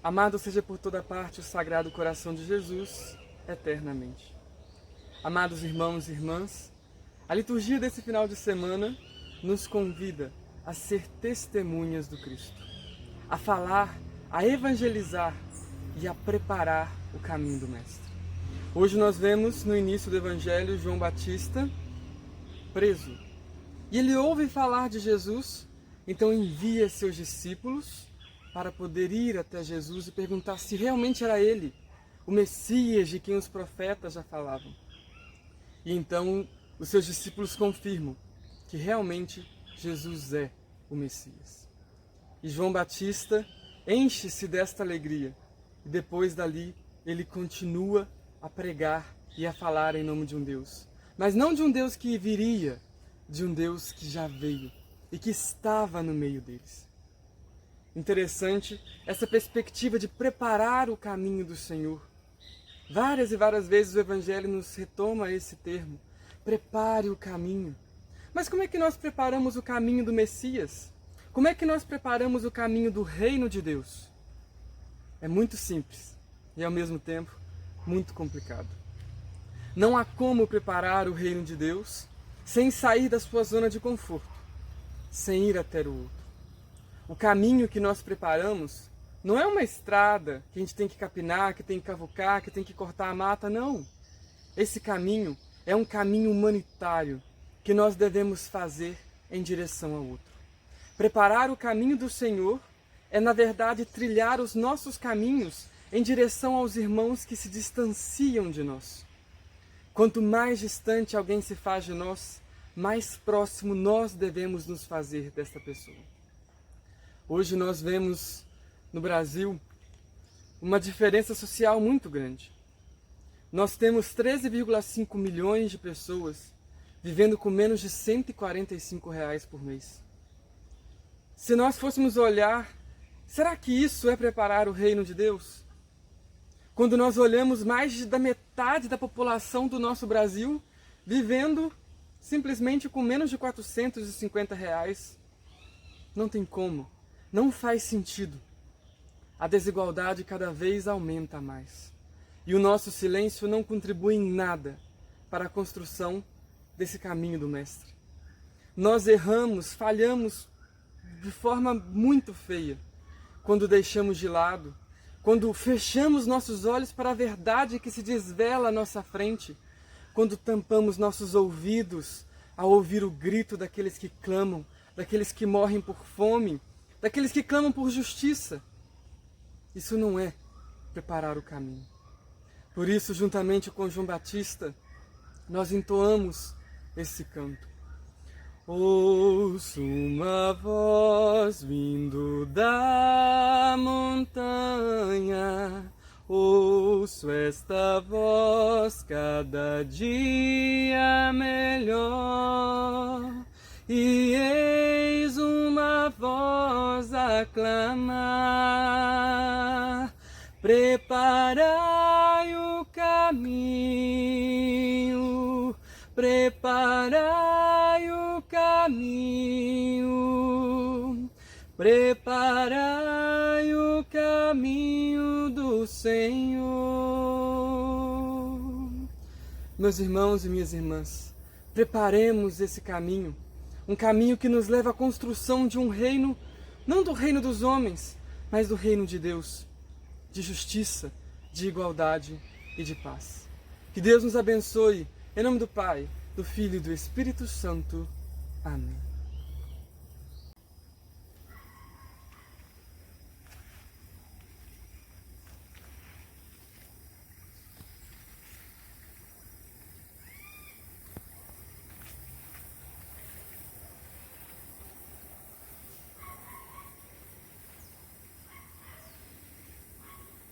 Amado seja por toda parte o Sagrado Coração de Jesus, eternamente. Amados irmãos e irmãs, a liturgia desse final de semana nos convida a ser testemunhas do Cristo, a falar, a evangelizar e a preparar o caminho do Mestre. Hoje nós vemos no início do Evangelho João Batista preso. E ele ouve falar de Jesus, então envia seus discípulos para poder ir até Jesus e perguntar se realmente era ele, o Messias de quem os profetas já falavam. E então os seus discípulos confirmam que realmente Jesus é o Messias. E João Batista enche-se desta alegria e depois dali ele continua a pregar e a falar em nome de um Deus. Mas não de um Deus que viria, de um Deus que já veio e que estava no meio deles. Interessante essa perspectiva de preparar o caminho do Senhor. Várias e várias vezes o Evangelho nos retoma esse termo, prepare o caminho. Mas como é que nós preparamos o caminho do Messias? Como é que nós preparamos o caminho do reino de Deus? É muito simples e ao mesmo tempo muito complicado. Não há como preparar o reino de Deus sem sair da sua zona de conforto, sem ir até o outro. O caminho que nós preparamos não é uma estrada que a gente tem que capinar, que tem que cavucar, que tem que cortar a mata, não. Esse caminho é um caminho humanitário que nós devemos fazer em direção ao outro. Preparar o caminho do Senhor é, na verdade, trilhar os nossos caminhos em direção aos irmãos que se distanciam de nós. Quanto mais distante alguém se faz de nós, mais próximo nós devemos nos fazer desta pessoa. Hoje nós vemos no Brasil uma diferença social muito grande. Nós temos 13,5 milhões de pessoas vivendo com menos de R$ 145 por mês. Se nós fôssemos olhar, será que isso é preparar o reino de Deus? Quando nós olhamos mais da metade da população do nosso Brasil vivendo simplesmente com menos de R$ 450, não tem como, não faz sentido. A desigualdade cada vez aumenta mais. E o nosso silêncio não contribui em nada para a construção desse caminho do Mestre. Nós erramos, falhamos de forma muito feia quando deixamos de lado, quando fechamos nossos olhos para a verdade que se desvela à nossa frente, quando tampamos nossos ouvidos ao ouvir o grito daqueles que clamam, daqueles que morrem por fome, daqueles que clamam por justiça. Isso não é preparar o caminho. Por isso, juntamente com João Batista, nós entoamos esse canto. Ouço uma voz vindo da montanha, ouço esta voz cada dia melhor, e eis uma voz a clamar, preparai o caminho, preparai o caminho, preparai o caminho do Senhor. Meus irmãos e minhas irmãs, preparemos esse caminho, um caminho que nos leva à construção de um reino, não do reino dos homens, mas do reino de Deus, de justiça, de igualdade e de paz. Que Deus nos abençoe, em nome do Pai, do Filho e do Espírito Santo. Amém.